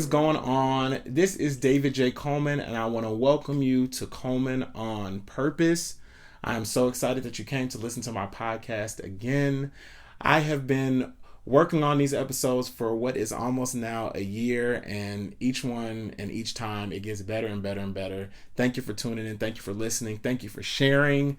going on? This is David J. Coleman, and I want to welcome you to Coleman on Purpose. I'm so excited that you came to listen to my podcast again. I have been working on these episodes for what is almost now a year, and each one and each time it gets better and better and better. Thank you for tuning in. Thank you for listening. Thank you for sharing.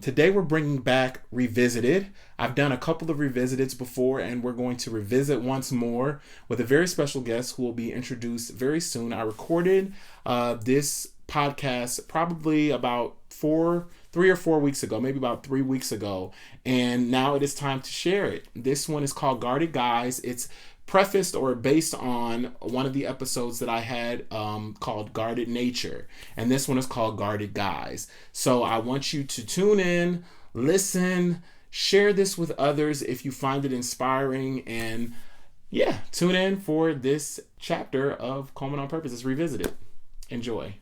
Today we're bringing back Revisited. I've done a couple of Revisiteds before, and we're going to revisit once more with a very special guest who will be introduced very soon. I recorded this podcast probably about 3 or 4 weeks ago, maybe about 3 weeks ago, and now it is time to share it. This one is called Guarded Guys. It's prefaced or based on one of the episodes that I had called Guarded Nature, and this one is called Guarded Guys. So I want you to tune in, listen, share this with others if you find it inspiring, and yeah, tune in for this chapter of Coleman on Purpose. It's Revisited. Enjoy.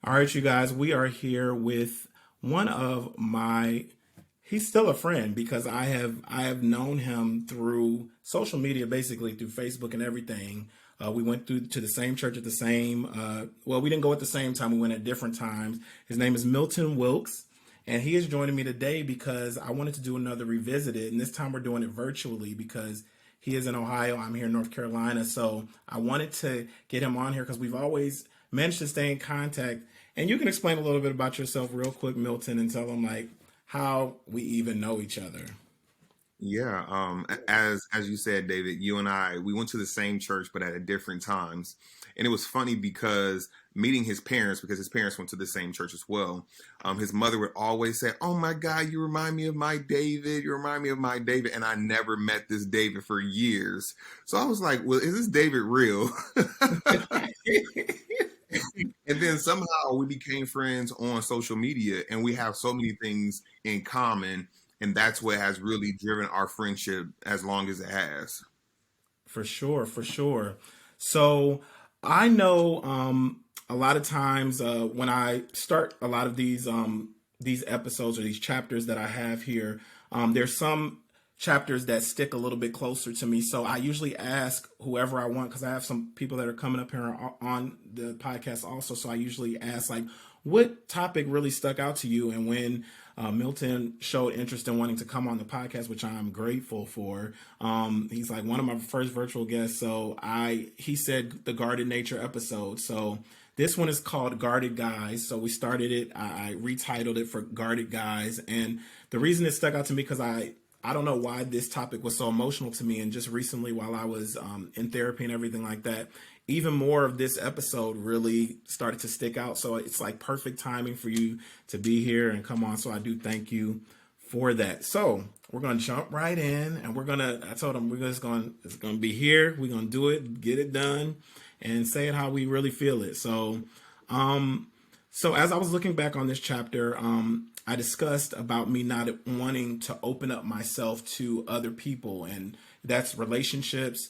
All right, you guys, we are here with one of my, he's still a friend because I have known him through social media, basically through Facebook and everything. We went to the same church at the same, we didn't go at the same time. We went at different times. His name is Milton Wilkes, and he is joining me today because I wanted to do another Revisited, and this time we're doing it virtually because he is in Ohio. I'm here in North Carolina. So I wanted to get him on here because we've always managed to stay in contact. And you can explain a little bit about yourself real quick, Milton, and tell them like how we even know each other. Yeah, as you said, David, you and I, we went to the same church, but at different times. And it was funny because meeting his parents, because his parents went to the same church as well, his mother would always say, "Oh my God, you remind me of my David. You remind me of my David." And I never met this David for years. So I was like, well, is this David real? And then somehow we became friends on social media, and we have so many things in common. And that's what has really driven our friendship as long as it has. For sure, for sure. So I know a lot of times when I start a lot of these episodes or these chapters that I have here, there's some chapters that stick a little bit closer to me. So I usually ask whoever I want, because I have some people that are coming up here on the podcast also. So I usually ask like, what topic really stuck out to you? And when Milton showed interest in wanting to come on the podcast, which I'm grateful for, he's like one of my first virtual guests. So he said the Guarded Nature episode. So this one is called Guarded Guys. So we started it. I retitled it for Guarded Guys. And the reason it stuck out to me because I don't know why this topic was so emotional to me. And just recently while I was in therapy and everything like that, even more of this episode really started to stick out. So it's like perfect timing for you to be here and come on. So I do thank you for that. So we're going to jump right in, and I told him it's going to be here. We're going to do it, get it done, and say it how we really feel it. So as I was looking back on this chapter, I discussed about me not wanting to open up myself to other people, and that's relationships,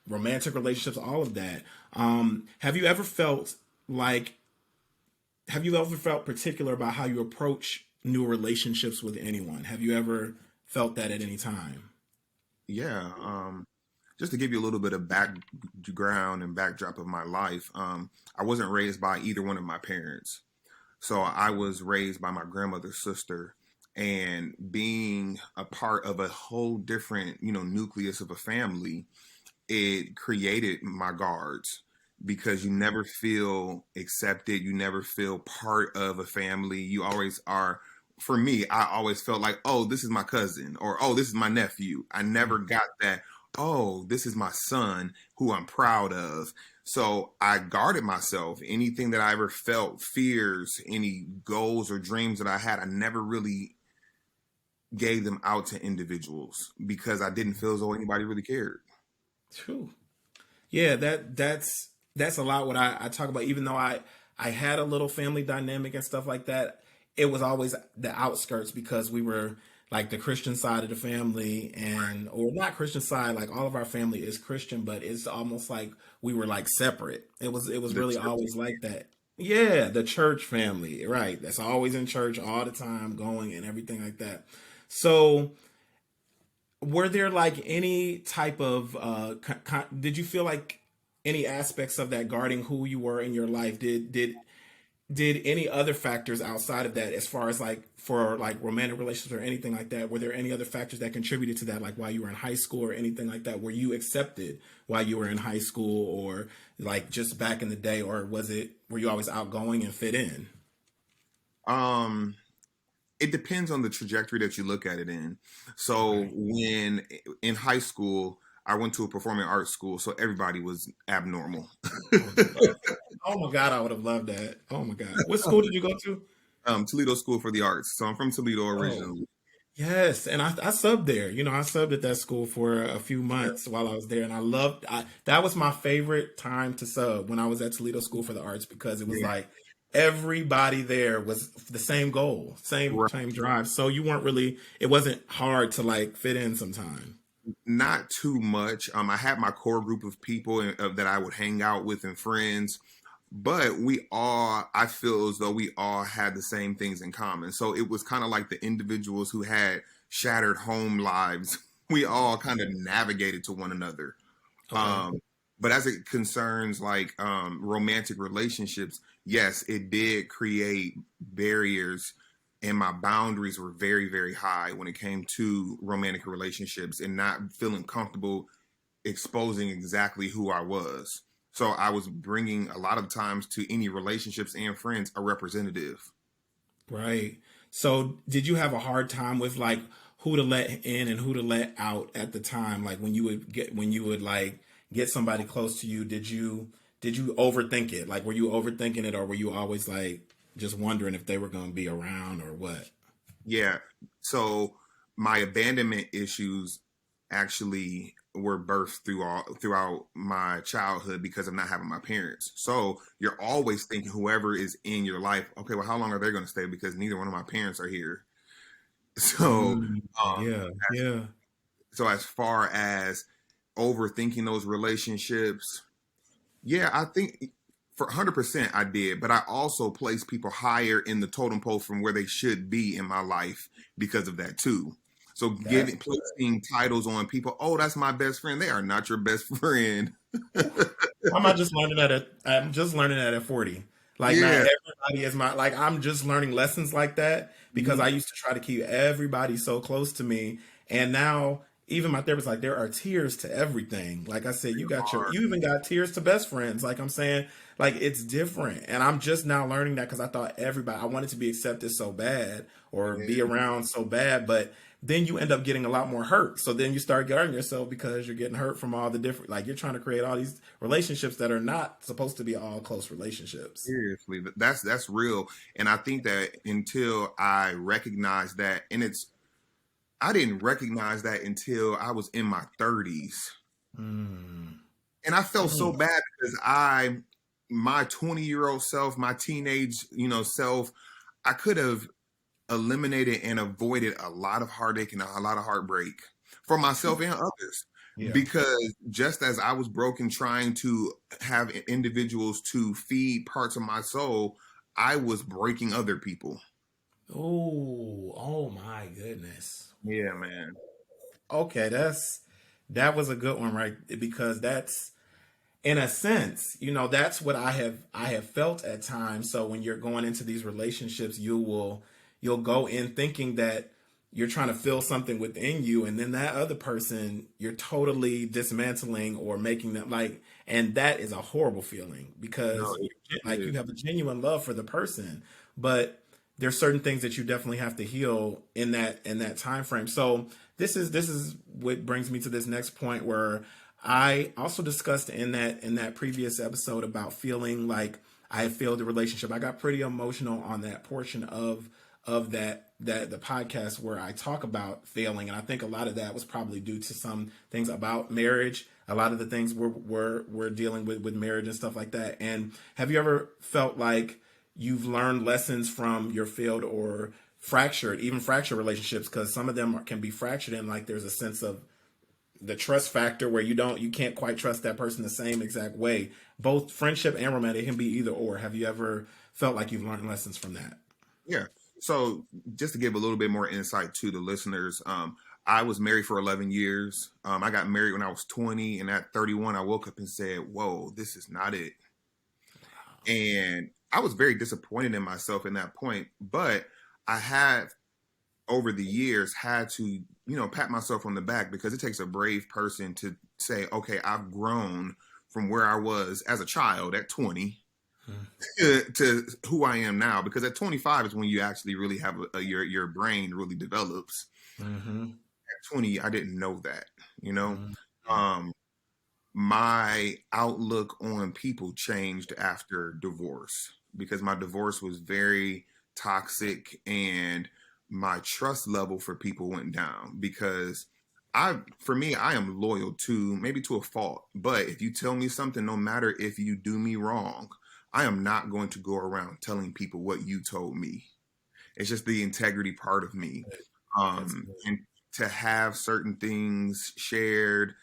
romantic relationships, all of that. Have you ever felt particular about how you approach new relationships with anyone? Have you ever felt that at any time? Yeah. Just to give you a little bit of background and backdrop of my life, I wasn't raised by either one of my parents. So I was raised by my grandmother's sister, and being a part of a whole different, nucleus of a family, it created my guards because you never feel accepted. You never feel part of a family. You always are. For me, I always felt like, oh, this is my cousin, or, oh, this is my nephew. I never got that, oh, this is my son who I'm proud of. So I guarded myself. Anything that I ever felt, fears, any goals or dreams that I had, I never really gave them out to individuals because I didn't feel as though anybody really cared. True. Yeah, that's a lot what I talk about. Even though I had a little family dynamic and stuff like that, it was always the outskirts because we were like the Christian side of the family, or not Christian side, like all of our family is Christian, but it's almost like we were like separate. It was really always like that. Yeah, the church family, right? That's always in church all the time, going and everything like that. So were there like any type of did you feel like any aspects of that guarding who you were in your life, did any other factors outside of that, as far as like for like romantic relationships or anything like that, were there any other factors that contributed to that, like while you were in high school or anything like that? Were you accepted while you were in high school, or like just back in the day, or were you always outgoing and fit in? Um, it depends on the trajectory that you look at it in. So Okay. when in high school, I went to a performing arts school, so everybody was abnormal. I would have loved that. Oh my God, I would have loved that. Oh my God. What school did you go to? Toledo School for the Arts. So I'm from Toledo Oh, originally. yes, and I subbed there. You know, I subbed at that school for a few months while I was there, and that was my favorite time to sub, when I was at Toledo School for the Arts, because it was Yeah, like everybody there was the same goal, same right. same drive. So you weren't really, it wasn't hard to like fit in sometime. Not too much. I had my core group of people that I would hang out with and friends, but I feel as though we all had the same things in common. So it was kind of like the individuals who had shattered home lives. We all kind of navigated to one another. Okay. Um, but as it concerns like romantic relationships, yes, it did create barriers, and my boundaries were very, very high when it came to romantic relationships and not feeling comfortable exposing exactly who I was. So I was bringing a lot of times to any relationships and friends a representative. Right. So did you have a hard time with like who to let in and who to let out at the time? Like when you would like get somebody close to you, did you overthink it? Like were you overthinking it, or were you always like just wondering if they were going to be around or what? Yeah. So my abandonment issues actually were birthed throughout my childhood because of not having my parents. So you're always thinking whoever is in your life, okay, well, how long are they going to stay? Because neither one of my parents are here. So, Mm, um, yeah, yeah. so as far as overthinking those relationships, yeah, I think for 100% I did, but I also placed people higher in the totem pole from where they should be in my life because of that too. So That's giving placing titles on people, oh, that's my best friend. They are not your best friend. I'm just learning that at 40. Like not Yeah. everybody is my, like I'm just learning lessons like that because Mhm. I used to try to keep everybody so close to me. And now even my therapist, like there are tiers to everything. Like I said, you even got tiers to best friends. Like I'm saying, like it's different. And I'm just now learning that because I thought I wanted to be accepted so bad or be Yeah. around so bad, but then you end up getting a lot more hurt. So then you start guarding yourself because you're getting hurt from all the different, like you're trying to create all these relationships that are not supposed to be all close relationships. Seriously, that's real. And I think that until I recognized that, and I didn't recognize that until I was in my 30s. Mm. And I felt so Mm. bad because my 20-year-old self, my teenage, self, I could have eliminated and avoided a lot of heartache and a lot of heartbreak for myself and others. Yeah. Because just as I was broken trying to have individuals to feed parts of my soul, I was breaking other people. Oh, oh my goodness. Yeah, man. Okay, that was a good one, right? Because that's, in a sense, that's what I have felt at times. So when you're going into these relationships, you'll go in thinking that you're trying to feel something within you, and then that other person you're totally dismantling or making them like, and that is a horrible feeling No, because it like you is. have a genuine love for the person, but there's certain things that you definitely have to heal in that time frame. So this is what brings me to this next point where I also discussed in that previous episode about feeling like I had failed the relationship. I got pretty emotional on that portion of that the podcast where I talk about failing, and I think a lot of that was probably due to some things about marriage. A lot of the things we're dealing with marriage and stuff like that. And have you ever felt like you've learned lessons from your failed or fractured relationships? Because some of them can be fractured, and like there's a sense of the trust factor where you can't quite trust that person the same exact way. Both friendship and romantic can be either or. Have you ever felt like you've learned lessons from that? Yeah. So just to give a little bit more insight to the listeners, I was married for 11 years. I got married when I was 20, and at 31, I woke up and said, "Whoa, this is not it." And I was very disappointed in myself in that point, but I have over the years had to, pat myself on the back, because it takes a brave person to say, okay, I've grown from where I was as a child at 20 to who I am now. Because at 25 is when you actually really have your brain really develops. Mm-hmm. At 20, I didn't know that, you know. Mm-hmm. Um, my outlook on people changed after divorce, because my divorce was very toxic, and my trust level for people went down, because for me, I am loyal to, maybe to a fault, but if you tell me something, no matter if you do me wrong, I am not going to go around telling people what you told me. It's just the integrity part of me. That's good. And to have certain things shared,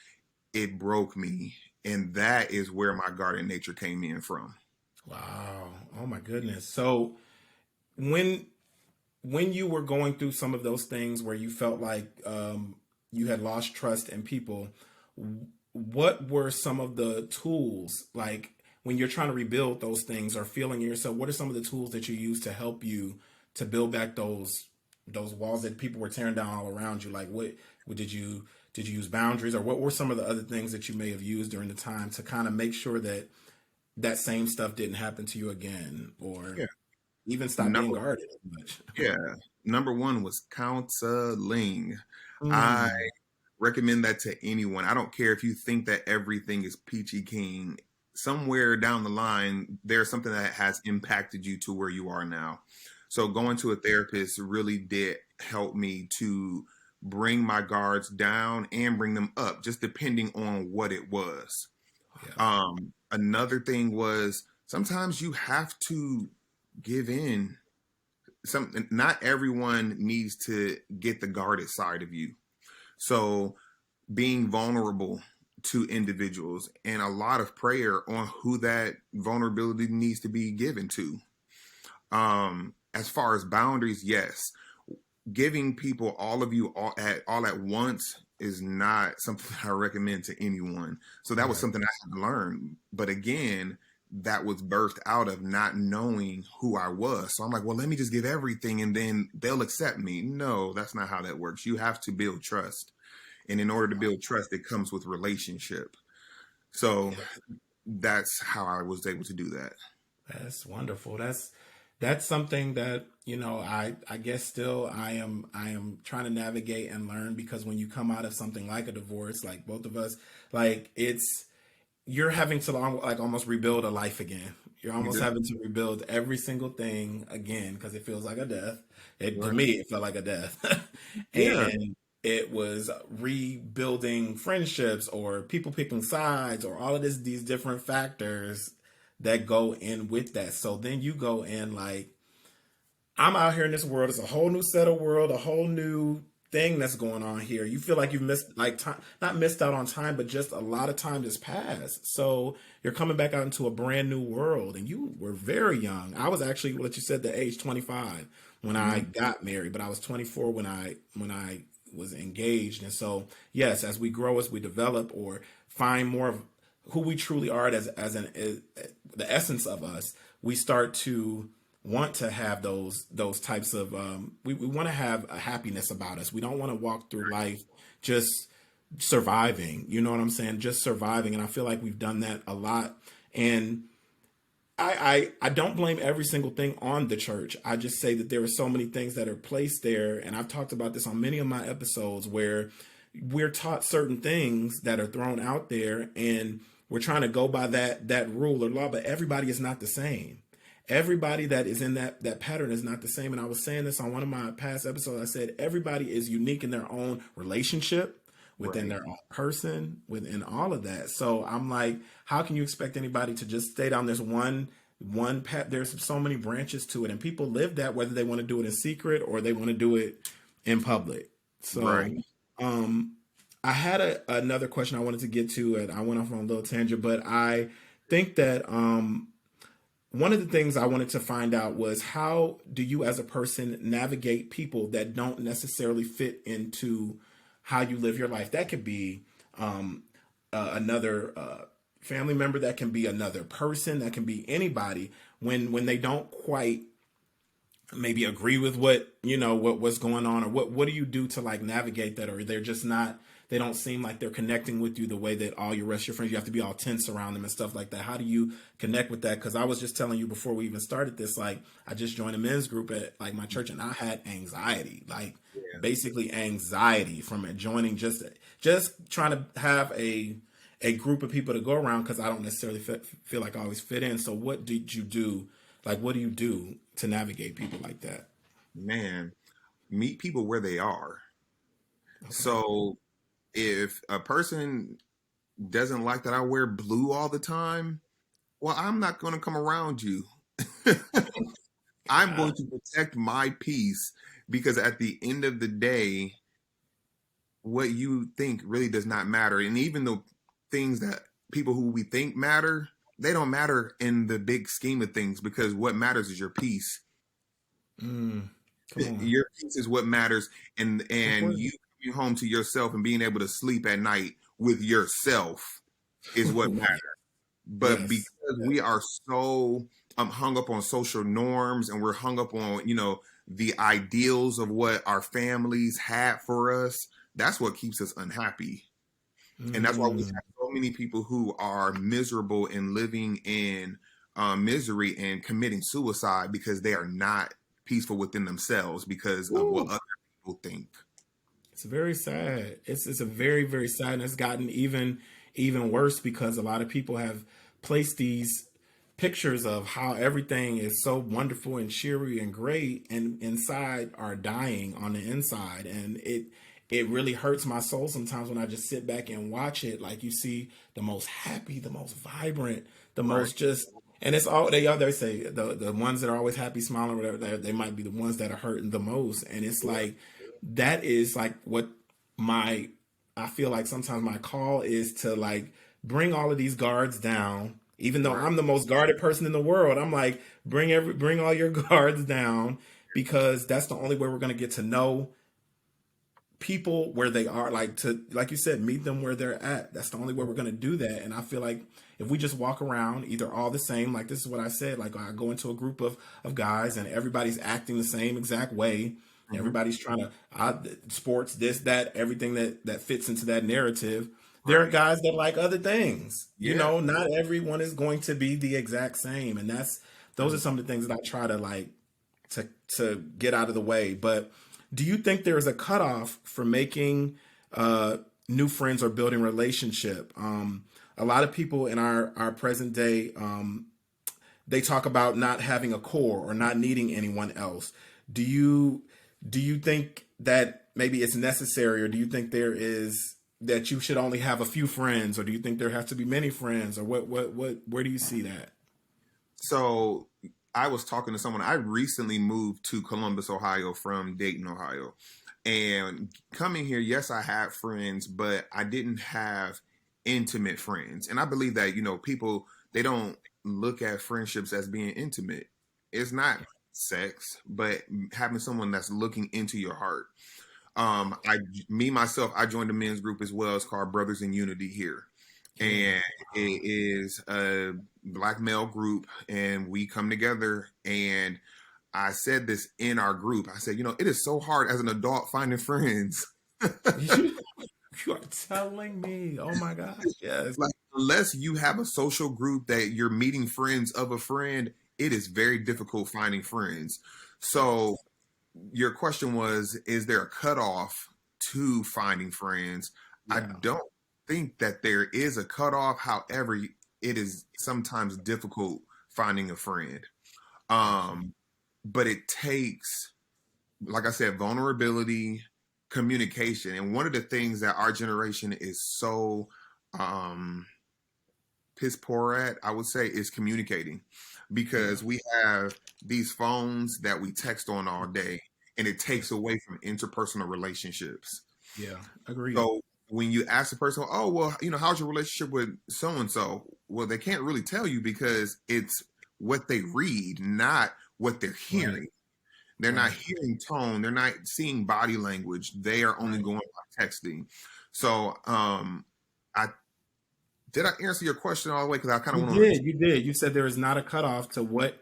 it broke me, and that is where my guardian nature came in from. Wow. Oh my goodness. So when when you were going through some of those things where you felt like you had lost trust in people, what were some of the tools, like when you're trying to rebuild those things or feeling yourself? What are some of the tools that you use to help you to build back those walls that people were tearing down all around you? Like what did you use boundaries, or what were some of the other things that you may have used during the time to kind of make sure that that same stuff didn't happen to you again, or Yeah. even stop being Number guarded as much? yeah. Number one was counseling. I Mm, recommend that to anyone. I don't care if you think that everything is peachy keen. Somewhere down the line, there's something that has impacted you to where you are now. So going to a therapist really did help me to bring my guards down and bring them up, just depending on what it was. yeah. Another thing was, sometimes you have to give in. Not everyone needs to get the guarded side of you. So being vulnerable to individuals, and a lot of prayer on who that vulnerability needs to be given to. As far as boundaries, yes, giving people all of you all at once is not something I recommend to anyone. So that was Right. something I had to learn. But again, that was birthed out of not knowing who I was. So I'm like, well, let me just give everything and then they'll accept me. No, that's not how that works. You have to build trust. And in order to build trust, it comes with relationship. So Yeah. that's how I was able to do that. That's wonderful. That's something that, I guess still I am trying to navigate and learn, because when you come out of something like a divorce, like both of us, like you're having to like almost rebuild a life again. You're You almost do. having to rebuild every single thing again, because it feels like a death. To Right. me, it felt like a death. Yeah. And it was rebuilding friendships or people picking sides or all of these different factors that go in with that. So then you go in like, I'm out here in this world. It's a whole new set of world, a whole new thing that's going on here. You feel like you've missed like time, not missed out on time, but just a lot of time has passed. So you're coming back out into a brand new world, and you were very young. I was actually what you said, the age 25 when I Mhm. got married, but I was 24 when I was engaged. And so yes, as we grow, as we develop, or find more of who we truly are as the essence of us, we start to want to have those types of we want to have a happiness about us. We don't want to walk through life just surviving, you know what I'm saying, just surviving. And I feel like we've done that a lot. And I don't blame every single thing on the church. I just say that there are so many things that are placed there, and I've talked about this on many of my episodes, where we're taught certain things that are thrown out there, and we're trying to go by that rule or law, but everybody is not the same. Everybody that is in that pattern is not the same. And I was saying this on one of my past episodes. I said everybody is unique in their own relationship, within Right. their own person, within all of that. So I'm like, how can you expect anybody to just stay down this one path? There's so many branches to it, and people live that whether they want to do it in secret or they want to do it in public. So Right. um I had another question I wanted to get to, and I went off on a little tangent, but I think that one of the things I wanted to find out was, how do you as a person navigate people that don't necessarily fit into how you live your life. That could be another family member, that can be another person, that can be anybody. When they don't quite maybe agree with what what's going on, or what do you do to like navigate that, or they're just not, they don't seem like they're connecting with you the way that all your rest of your friends, you have to be all tense around them and stuff like that. How do you connect with that? Because I was just telling you before we even started this, like I just joined a men's group at like my church, and I had anxiety, like Yeah. basically anxiety from it joining, just trying to have a group of people to go around, because I don't necessarily feel like I always fit in. So what did you do? Like, what do you do to navigate people like that? Man, meet people where they are. Okay. So if a person doesn't like that I wear blue all the time, well, I'm not going to come around you. I'm God. going to protect my peace, because at the end of the day, what you think really does not matter. And even the things that people who we think matter, they don't matter in the big scheme of things, because what matters is your peace. Mm, come on. Your peace is what matters, That's and word. you coming home to yourself and being able to sleep at night with yourself is what matters. But Yes. because Yes. we are so hung up on social norms, and we're hung up on the ideals of what our families had for us, that's what keeps us unhappy. And that's why we Mm. have so many people who are miserable and living in misery and committing suicide, because they are not peaceful within themselves because of what Woo. other people think. It's very sad. It's a very, very sad, and it's gotten even worse because a lot of people have placed these pictures of how everything is so wonderful and cheery and great, and inside are dying on the inside. And it really hurts my soul sometimes when I just sit back and watch it. Like, you see the most happy, the most vibrant, the Right. most just, and it's all they say, the ones that are always happy, smiling, whatever, they might be the ones that are hurting the most. And it's Yeah. like, that is like what my I feel like sometimes my call is to like bring all of these guards down. Even though Right. I'm the most guarded person in the world, I'm like, bring all your guards down, because that's the only way we're going to get to know people where they are, like, to, like you said, meet them where they're at. That's the only way we're going to do that. And I feel like if we just walk around either all the same, like this is what I said, like I go into a group of guys and everybody's acting the same exact way, Hmm. everybody's trying to sports, this, that, everything that fits into that narrative. There are Right. guys that like other things, Yeah. not everyone is going to be the exact same. And those are Mhm. some of the things that I try to like to get out of the way. But do you think there is a cutoff for making uh, new friends or building relationship? A lot of people in our present day, they talk about not having a core or not needing anyone else. Do you do you think that maybe it's necessary, or do you think there is that you should only have a few friends, or do you think there has to be many friends, or what where do you see that? So I was talking to someone. I recently moved to Columbus, Ohio from Dayton, Ohio. And coming here, yes, I had friends, but I didn't have intimate friends. And I believe that, people, they don't look at friendships as being intimate. It's not sex, but having someone that's looking into your heart. I, me myself, I joined a men's group as well. It's called Brothers in Unity here, Yeah. and it is a black male group, and we come together. And I said this in our group. I said, it is so hard as an adult finding friends. You are telling me. Oh my gosh. Yes. Like, unless you have a social group that you're meeting friends of a friend, it is very difficult finding friends. Yes. So your question was, is there a cutoff to finding friends? I Yeah. don't think that there is a cutoff. However, it is sometimes difficult finding a friend. Gotcha. Um, but it takes, like I said, vulnerability, communication. And one of the things that our generation is so um, piss poor at, I would say, is communicating, Yeah. because we have these phones that we text on all day, and it takes Yes. away from interpersonal relationships. Yeah. Agreed. So when you ask the person, oh, well, how's your relationship with so and so? Well, they can't really tell you, because it's what they read, not what they're Right. hearing. They're not Right. hearing tone. They're not seeing body language. They are only Right. going by texting. So I did I answer your question all the way? Because I kind of You went on a did, you did. You said there is not a cutoff to what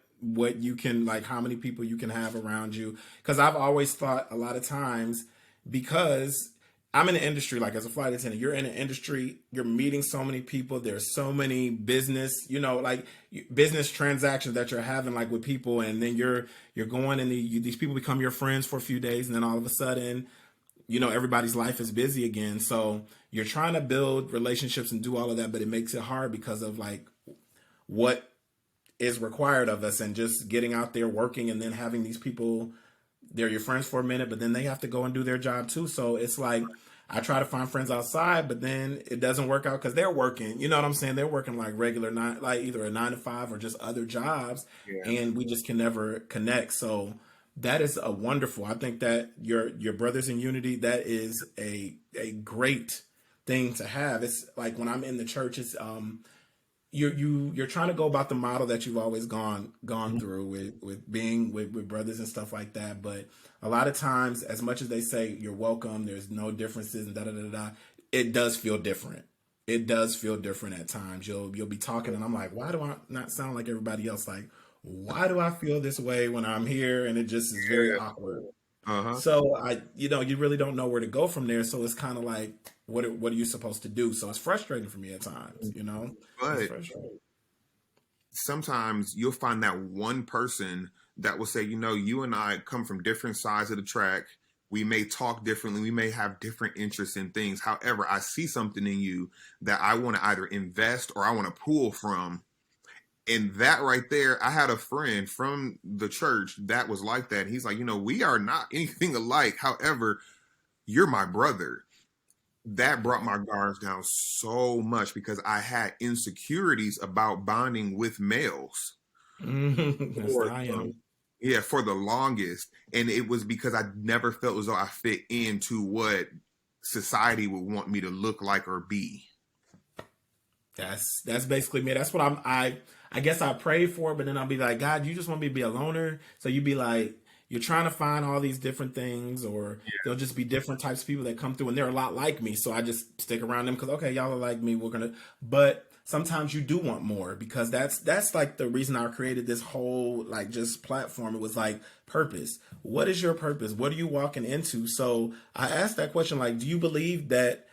you can, like, how many people you can have around you. Because I've always thought a lot of times, because I'm in the industry, like as a flight attendant, you're in an industry, you're meeting so many people. There's so many business, like business transactions that you're having, like with people, and then you're going and these people become your friends for a few days, and then all of a sudden, everybody's life is busy again. So you're trying to build relationships and do all of that, but it makes it hard because of like what is required of us, and just getting out there working, and then having these people, they're your friends for a minute, but then they have to go and do their job too. So it's like I try to find friends outside, but then it doesn't work out because they're working. You know what I'm saying? They're working like regular nine, like either a 9 to 5 or just other jobs, yeah. and we just can never connect. So that is a wonderful. I think that your brothers in unity, that is a great thing to have. It's like when I'm in the church, it's you're trying to go about the model that you've always gone through with being with brothers and stuff like that. But a lot of times, as much as they say you're welcome, there's no differences and da da da da, it does feel different. It does feel different at times. You'll be talking, and I'm like, why do I not sound like everybody else? Like, why do I feel this way when I'm here? And it just is very awkward. Uh-huh. So you really don't know where to go from there. So it's kind of like, what are you supposed to do? So it's frustrating for me at times. It's But frustrating. sometimes you'll find that one person that will say, you and I come from different sides of the track. We may talk differently. We may have different interests in things. However, I see something in you that I want to either invest or I want to pull from. And that right there, I had a friend from the church that was like that. He's like, we are not anything alike. However, you're my brother. That brought my guards down so much because I had insecurities about bonding with males That's for the I am. for the longest, and it was because I never felt as though I fit into what society would want me to look like or be. That's basically me. That's what I guess I pray for, but then I'll be like, God, you just want me to be a loner. So you be like, you're trying to find all these different things, or there'll just be different types of people that come through, and they're a lot like me. So I just stick around them because, okay, y'all are like me. We're gonna, but sometimes you do want more, because that's like the reason I created this whole like just platform. It was like purpose. What is your purpose? What are you walking into? So I asked that question, like, do you believe that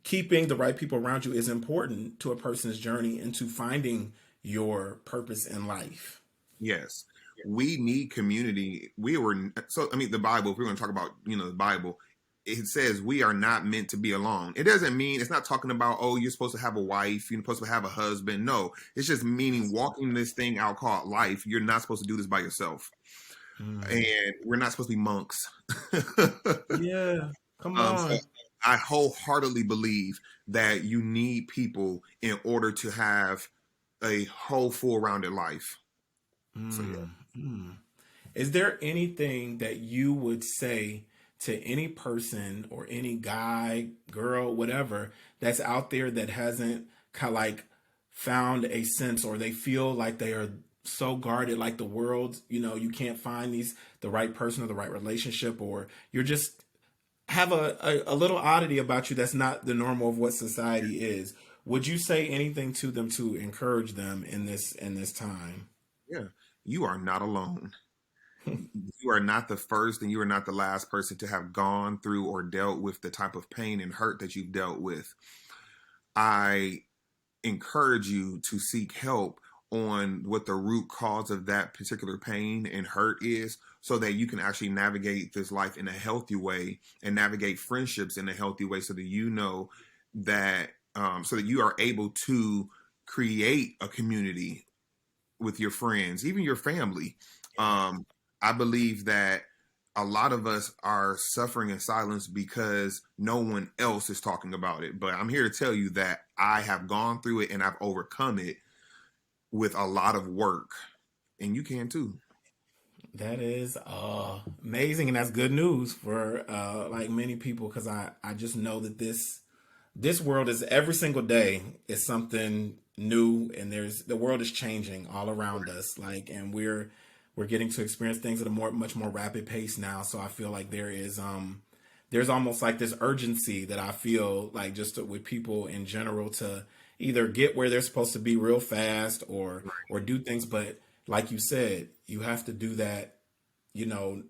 keeping the right people around you is important to a person's journey into finding your purpose in life? Yes, we need community. We were so. I mean, the Bible. If we're going to talk about the Bible, it says we are not meant to be alone. It doesn't mean it's not talking about, oh, you're supposed to have a wife, you're supposed to have a husband. No, it's just meaning walking this thing out called life. You're not supposed to do this by yourself, Mm. and we're not supposed to be monks. Yeah, come So on. I wholeheartedly believe that you need people in order to have a whole, full rounded life. So yeah. Mm. Mm. Is there anything that you would say to any person or any guy, girl, whatever, that's out there that hasn't kind of like found a sense, or they feel like they are so guarded, like the world, you can't find the right person or the right relationship, or you're just have a little oddity about you that's not the normal of what society is? Would you say anything to them to encourage them in this time? Yeah, you are not alone. You are not the first and you are not the last person to have gone through or dealt with the type of pain and hurt that you've dealt with. I encourage you to seek help on what the root cause of that particular pain and hurt is, so that you can actually navigate this life in a healthy way and navigate friendships in a healthy way, so that so that you are able to create a community with your friends, even your family. Um, I believe that a lot of us are suffering in silence because no one else is talking about it. But I'm here to tell you that I have gone through it and I've overcome it with a lot of work, and you can too. That is amazing, and that's good news for like many people, because I just know that this world is, every single day is something new, and the world is changing all around us, like, and we're getting to experience things at a much more rapid pace now. So I feel like there's almost like this urgency that I feel like just with people in general to either get where they're supposed to be real fast or do things. But like you said, you have to do that, you know,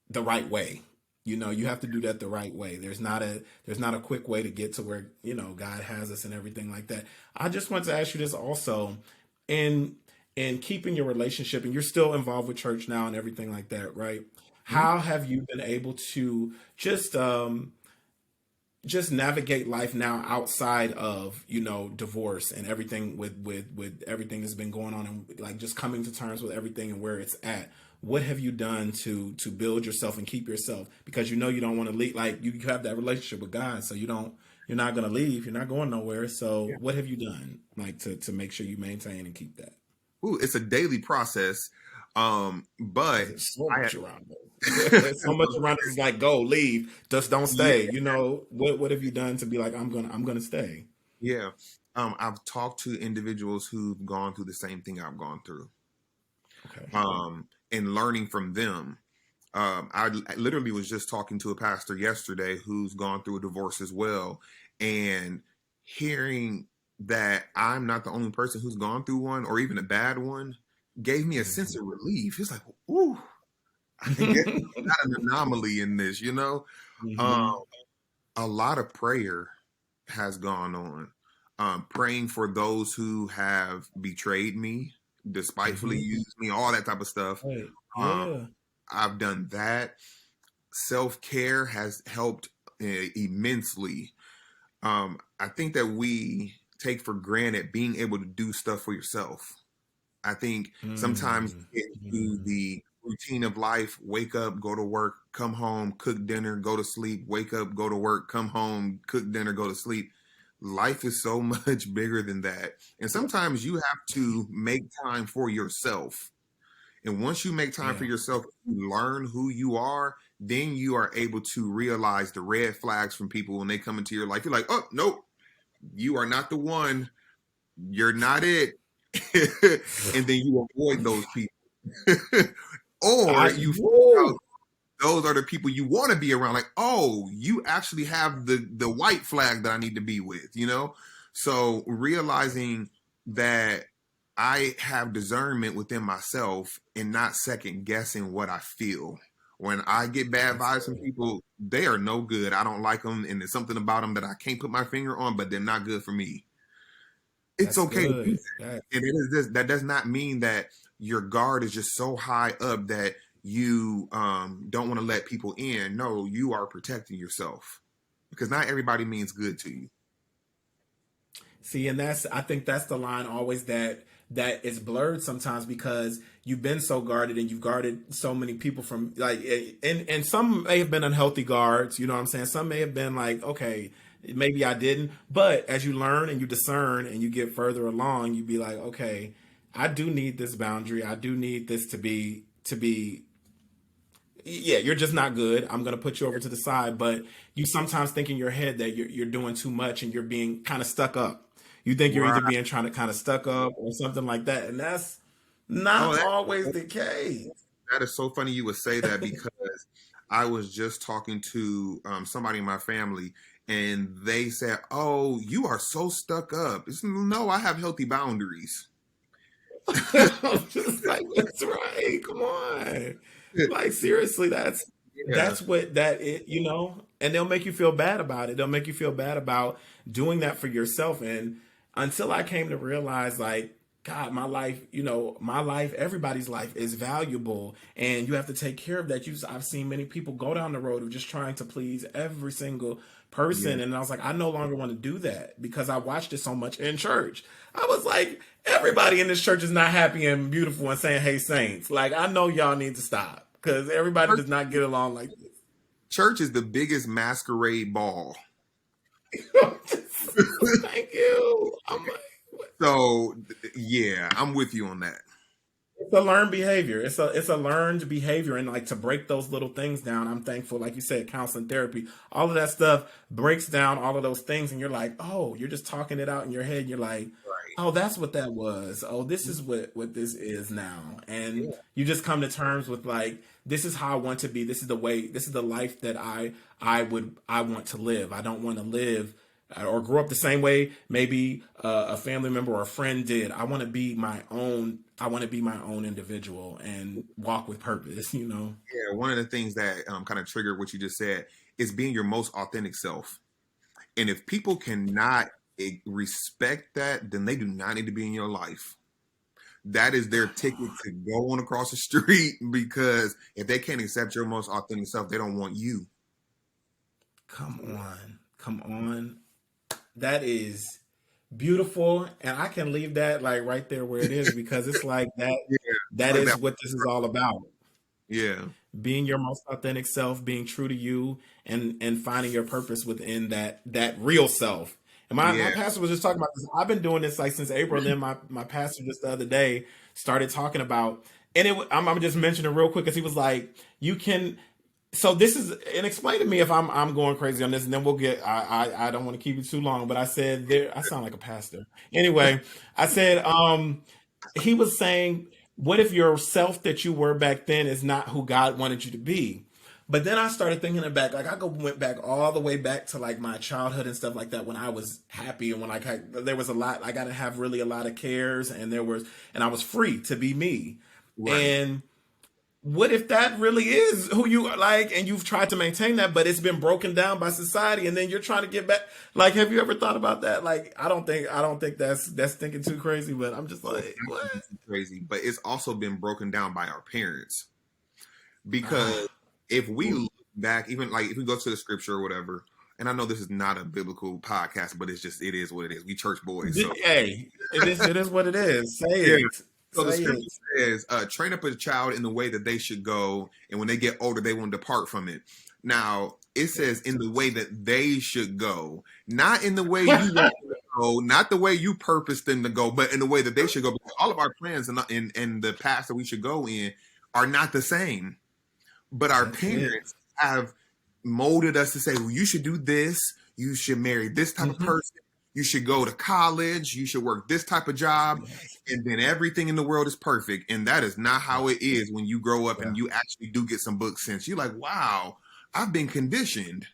the right way. You know, you have to do that the right way. There's not a quick way to get to where, you know, God has us and everything like that. I just want to ask you this also, in keeping your relationship, and you're still involved with church now and everything like that, right? Mhm. How have you been able to just navigate life now outside of, you know, divorce and everything with everything that's been going on, and like just coming to terms with everything and where it's at? What have you done to build yourself and keep yourself, because you know you don't want to leave, like you have that relationship with God, so you're not going to leave, you're not going nowhere. So what have you done like to make sure you maintain and keep that? Ooh, it's a daily process. But There's so I much around us. So much around us is like, go, leave, just don't yeah, stay. You know, what have you done to be like, I'm gonna stay? yeah. I've talked to individuals who've gone through the same thing I've gone through, Okay. and learning from them. I literally was just talking to a pastor yesterday who's gone through a divorce as well, and hearing that I'm not the only person who's gone through one or even a bad one gave me a sense of relief. It's like, ooh, I guess I'm not an anomaly in this, you know? Um, Hmm. a lot of prayer has gone on. Praying for those who have betrayed me, despitefully Hmm. used me, all that type of stuff. Right. Um, Yeah. I've done that. Self care has helped immensely. I think that we take for granted being able to do stuff for yourself. I think sometimes Mm. you get into Mm. the routine of life, wake up, go to work, come home, cook dinner, go to sleep, wake up, go to work, come home, cook dinner, go to sleep. Life is so much bigger than that. And sometimes you have to make time for yourself. And once you make time for Yeah. yourself, you learn who you are, then you are able to realize the red flags from people when they come into your life. You're like, oh, nope, you are not the one. You're not it. And then you avoid those people. Or I you find out woo. those are the people you want to be around. Like, oh, you actually have the white flag that I need to be with, you know? So realizing that I have discernment within myself and not second guessing what I feel. When I get bad That's vibes from good. people, they are no good. I don't like them, and there's something about them that I can't put my finger on, but they're not good for me. It's That's okay to do good. that. And it is this, that does not mean that your guard is just so high up that you don't want to let people in. No, you are protecting yourself because not everybody means good to you. See, and I think that's the line always that is blurred sometimes, because you've been so guarded and you've guarded so many people from like, and some may have been unhealthy guards, you know what I'm saying? Some may have been like, okay, maybe I didn't, but as you learn and you discern and you get further along, you be like, okay, I do need this boundary. I do need this to be yeah, you're just not good. I'm gonna put you over to the side. But you sometimes think in your head that you're doing too much and you're being kind of stuck up. You think you're either Right. being trying to kind of stuck up or something like that, and that's Oh, not always the case. that is so funny you would say that because I was just talking to somebody in my family and they said, oh, you are so stuck up. No, I have healthy boundaries. I'm just like, that's right. Come on, like seriously, Yeah. that's what that is, you know. And they'll make you feel bad about it. They'll make you feel bad about doing that for yourself. And until I came to realize, like, God, my life, you know, my life, everybody's life is valuable, and you have to take care of that. I've seen many people go down the road of just trying to please every single Yeah. person, and I was like, I no longer want to do that because I watched it so much in church. I was like, everybody in this church is not happy and beautiful and saying, "Hey, saints," like I know y'all need to stop because everybody does not get along like Church is the biggest masquerade ball. this. Thank you. I'm like, So yeah, I'm with you on that. it's a learned behavior. It's a learned behavior, and like to break those little things down. I'm thankful, like you said, counseling, therapy, all of that stuff breaks down all of those things, and you're like, oh, you're just talking it out in your head. And you're like, Oh, that's what that was. Oh, this is what this is now. And Yeah. you just come to terms with like, this is how I want to be. This is the way, this is the life that I want to live. I don't want to live or grow up the same way maybe a family member or a friend did. I want to be my own. I want to be my own individual and walk with purpose, you know? Yeah, one of the things that kind of triggered what you just said is being your most authentic self. And if people cannot respect that, then they do not need to be in your life. That is their ticket to go on across the street, because if they can't accept your most authentic self, they don't want you. Come on. Come on. That is beautiful. And I can leave that like right there where it is, because it's like that, Yeah, that like is that. what this is all about. Yeah, Being your most authentic self, being true to you, and finding your purpose within that real self. And my yeah, pastor was just talking about this. I've been doing this like since April. Then my pastor just the other day started talking about, and I'm just mentioning real quick because he was like, you can. So this is, and explain to me if I'm going crazy on this, and then we'll get. I don't want to keep it too long, but I said there. I sound like a pastor. Anyway, I said he was saying, what if your self that you were back then is not who God wanted you to be? But then I started thinking it back, like went back all the way back to like my childhood and stuff like that, when I was happy and when there was a lot, like I didn't have really a lot of cares, and I was free to be me. right. And what if that really is who you are, like, and you've tried to maintain that, but it's been broken down by society, and then you're trying to get back? Like, have you ever thought about that? Like, I don't think that's thinking too crazy, but I'm just like, what? Crazy, but it's also been broken down by our parents, because if we look back, even like if we go to the scripture or whatever, and I know this is not a biblical podcast, but it is what it is. We church boys. So Hey, it is what it is. Say yeah. it. So the Say scripture it. says, train up a child in the way that they should go, and when they get older, they won't depart from it. Now, it says in the way that they should go, not in the way you want them to go, not the way you purpose them to go, but in the way that they should go. Because all of our plans and the paths that we should go in are not the same. But our That's it. parents have molded us to say, well, you should do this, you should marry this type of Mhm. person, you should go to college, you should work this type of job, and then everything in the world is perfect. And that is not how it is when you grow up Yeah. and you actually do get some book sense. You're like, wow, I've been conditioned.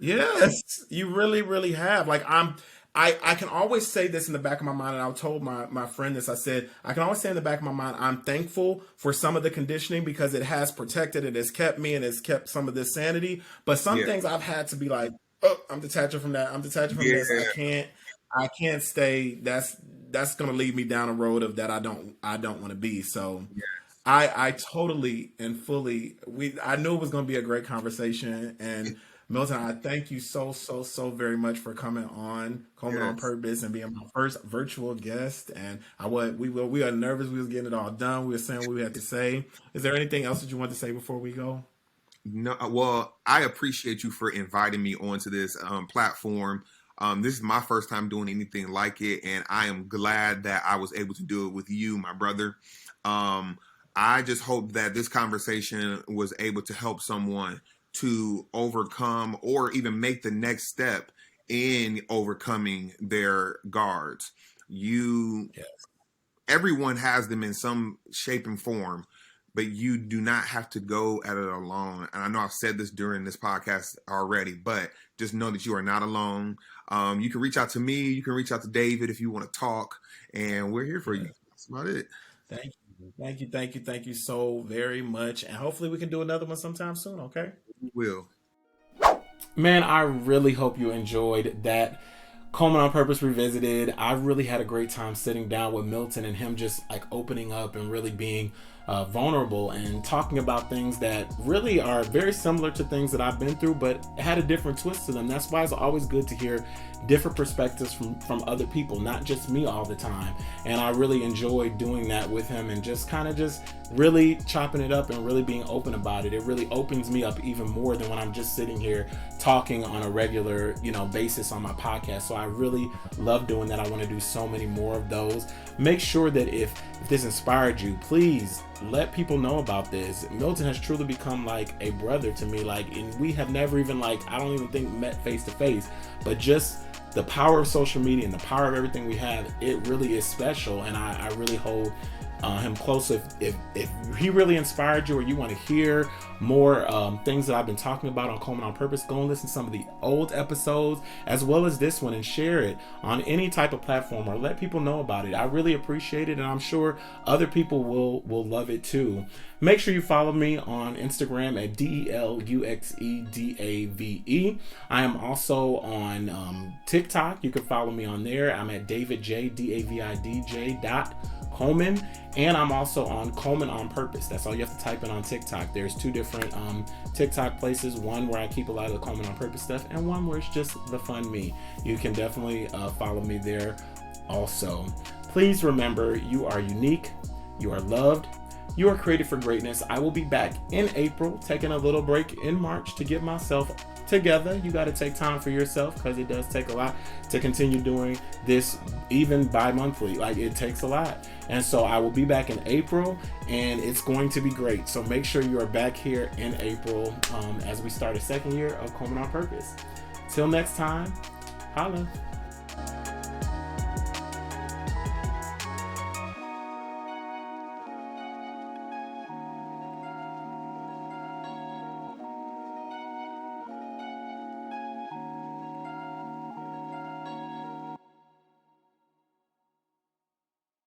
Yes, you really, really have. Like I can always say this in the back of my mind, and I told my friend this. I said, I can always say in the back of my mind, I'm thankful for some of the conditioning, because it has protected, it has kept me, and it's kept some of this sanity. But some Yeah. things I've had to be like, oh, I'm detaching from that. I'm detaching from this. Yeah. I can't stay. That's gonna lead me down a road of that I don't want to be. So I totally and fully, I knew it was going to be a great conversation. And Milton, I thank you so very much for coming on Coleman on Yes. Purpose and being my first virtual guest. And we are nervous. We was getting it all done. We were saying what we had to say. Is there anything else that you want to say before we go? No, well, I appreciate you for inviting me onto this platform. This is my first time doing anything like it, and I am glad that I was able to do it with you, my brother. I just hope that this conversation was able to help someone to overcome or even make the next step in overcoming their guards. Yes. Everyone has them in some shape and form, but you do not have to go at it alone. And I know I've said this during this podcast already, but just know that you are not alone. You can reach out to me. You can reach out to David if you want to talk, and we're here for you. That's about it. Thank you. Thank you so very much. And hopefully we can do another one sometime soon. Okay. We will. Man, I really hope you enjoyed that Coleman on Purpose Revisited. I really had a great time sitting down with Milton and him just like opening up and really being vulnerable and talking about things that really are very similar to things that I've been through, but had a different twist to them. That's why it's always good to hear different perspectives from other people, not just me all the time. And I really enjoyed doing that with him and just kind of just really chopping it up and really being open about it. It really opens me up even more than when I'm just sitting here talking on a regular, basis on my podcast. So I really love doing that. I want to do so many more of those. Make sure that if this inspired you, please let people know about this. Milton has truly become like a brother to me. And we have never even I don't even think met face to face, but just the power of social media and the power of everything we have, it really is special. And I really hold him close. If he really inspired you, or you want to hear more things that I've been talking about on Coleman on Purpose, go and listen to some of the old episodes as well as this one, and share it on any type of platform, or let people know about it. I really appreciate it, and I'm sure other people will love it too. Make sure you follow me on Instagram at DELUXEDAVE. I am also on TikTok. You can follow me on there. I'm at DavidJ.Coleman, and I'm also on Coleman on Purpose. That's all you have to type in on TikTok. There's two different TikTok places, one where I keep a lot of the Coleman on Purpose stuff, and one where it's just the fun me. You can definitely follow me there also. Please remember, you are unique, you are loved, you are created for greatness. I will be back in April, taking a little break in March to get myself together. You got to take time for yourself, because it does take a lot to continue doing this, even bi-monthly. Like, it takes a lot. And so I will be back in April, and it's going to be great. So make sure you are back here in April as we start a second year of Coleman on Purpose. Till next time, holla.